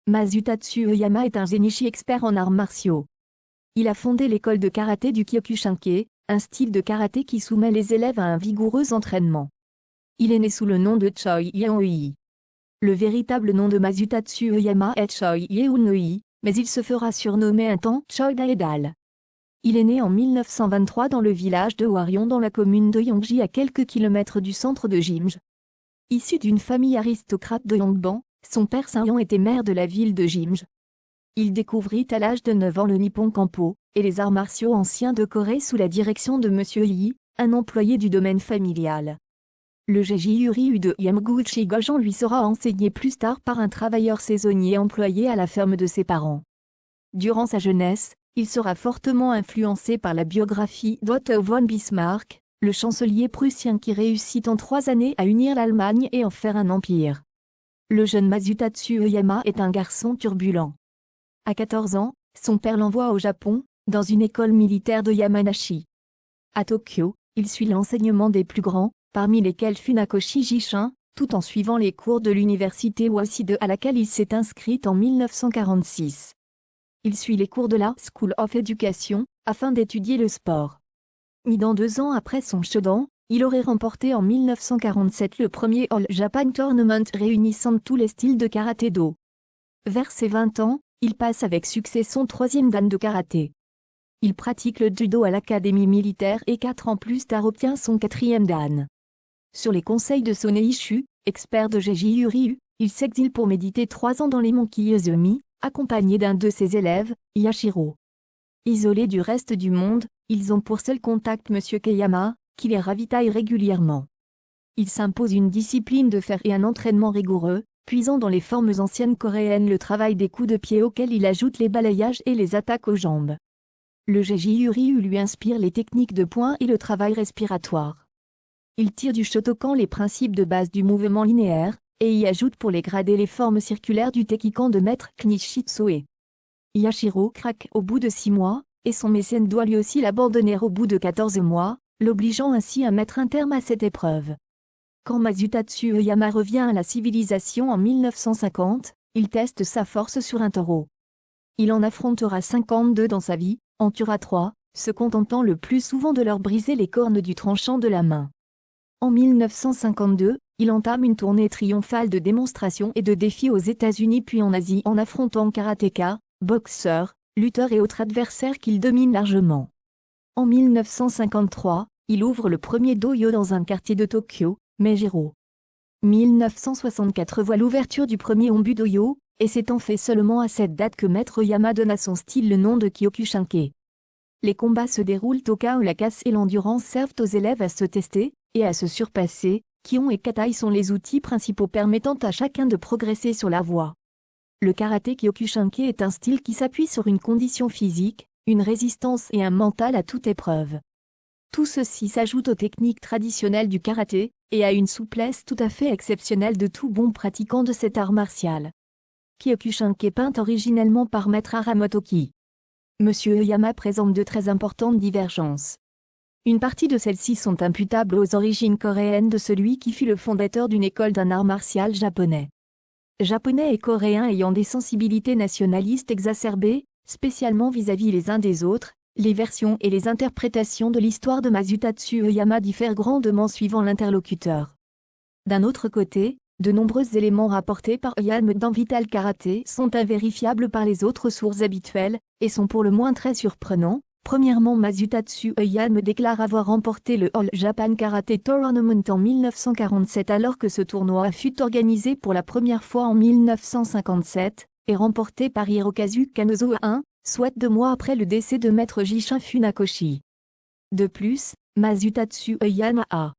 Masutatsu Oyama est un genichi expert en arts martiaux. Il a fondé l'école de karaté du Kyokushinkai, un style de karaté qui soumet les élèves à un vigoureux entraînement. Il est né sous le nom de Choi Yeon-oi. Le véritable nom de Masutatsu Oyama est Choi Yeon-oi, mais il se fera surnommer un temps Choi Daedal. Il est né en 1923 dans le village de Hwarion dans la commune de Yongji à quelques kilomètres du centre de Jimje. Issu d'une famille aristocrate de Yongban, son père Seon était maire de la ville de Jimje. Il découvrit à l'âge de 9 ans le Nippon Kampo et les arts martiaux anciens de Corée sous la direction de Monsieur Yi, un employé du domaine familial. Le Jeiji Ryu de Yamaguchi Gojan lui sera enseigné plus tard par un travailleur saisonnier employé à la ferme de ses parents. Durant sa jeunesse, il sera fortement influencé par la biographie d'Otto von Bismarck, le chancelier prussien qui réussit en 3 années à unir l'Allemagne et en faire un empire. Le jeune Masutatsu Oyama est un garçon turbulent. À 14 ans, son père l'envoie au Japon, dans une école militaire de Yamanashi. À Tokyo, il suit l'enseignement des plus grands, parmi lesquels Funakoshi Jishin, tout en suivant les cours de l'université Waseda à laquelle il s'est inscrit en 1946. Il suit les cours de la School of Education, afin d'étudier le sport. Dans 2 ans après son Shodan, il aurait remporté en 1947 le premier All Japan Tournament réunissant tous les styles de karaté-do. Vers ses 20 ans, il passe avec succès son 3e dan de karaté. Il pratique le judo à l'académie militaire et 4 ans plus tard obtient son 4e dan. Sur les conseils de Soneishu, expert de Jeiji Ryu, il s'exile pour méditer 3 ans dans les monts Kiyozomi, accompagné d'un de ses élèves, Yashiro. Isolés du reste du monde, ils ont pour seul contact Monsieur Keyama, qui les ravitaille régulièrement. Il s'impose une discipline de fer et un entraînement rigoureux, puisant dans les formes anciennes coréennes le travail des coups de pied auxquels il ajoute les balayages et les attaques aux jambes. Le Jeiji Ryu lui inspire les techniques de poing et le travail respiratoire. Il tire du Shotokan les principes de base du mouvement linéaire, et y ajoute pour les grader les formes circulaires du Tekikan de maître Knishitsoe. Yashiro craque au bout de 6 mois, et son mécène doit lui aussi l'abandonner au bout de 14 mois, l'obligeant ainsi à mettre un terme à cette épreuve. Quand Masutatsu Oyama revient à la civilisation en 1950, il teste sa force sur un taureau. Il en affrontera 52 dans sa vie, en tuera 3, se contentant le plus souvent de leur briser les cornes du tranchant de la main. En 1952, il entame une tournée triomphale de démonstrations et de défis aux États-Unis puis en Asie en affrontant karatékas, boxeurs, lutteurs et autres adversaires qu'il domine largement. En 1953, il ouvre le premier dojo dans un quartier de Tokyo, Meijiro. 1964 voit l'ouverture du premier Onbu Dojo, et c'est en fait seulement à cette date que Maître Oyama donne à son style le nom de Kyokushinkai. Les combats se déroulent au cas où la casse et l'endurance servent aux élèves à se tester, et à se surpasser, Kion et Katai sont les outils principaux permettant à chacun de progresser sur la voie. Le karaté Kyokushinkai est un style qui s'appuie sur une condition physique, une résistance et un mental à toute épreuve. Tout ceci s'ajoute aux techniques traditionnelles du karaté, et à une souplesse tout à fait exceptionnelle de tout bon pratiquant de cet art martial. Kyokushinkai peint originellement par Maître Haramotoki. Monsieur Oyama présente de très importantes divergences. Une partie de celles-ci sont imputables aux origines coréennes de celui qui fut le fondateur d'une école d'un art martial japonais. Japonais et Coréens ayant des sensibilités nationalistes exacerbées, spécialement vis-à-vis les uns des autres, les versions et les interprétations de l'histoire de Masutatsu Oyama diffèrent grandement suivant l'interlocuteur. D'un autre côté, de nombreux éléments rapportés par Oyama dans Vital Karaté sont invérifiables par les autres sources habituelles, et sont pour le moins très surprenants. Premièrement, Masutatsu Oyama déclare avoir remporté le All Japan Karate Tournament en 1947 alors que ce tournoi fut organisé pour la première fois en 1957, et remporté par Hirokazu Kanozo soit 2 mois après le décès de Maître Jishin Funakoshi. De plus, Masutatsu Oyama a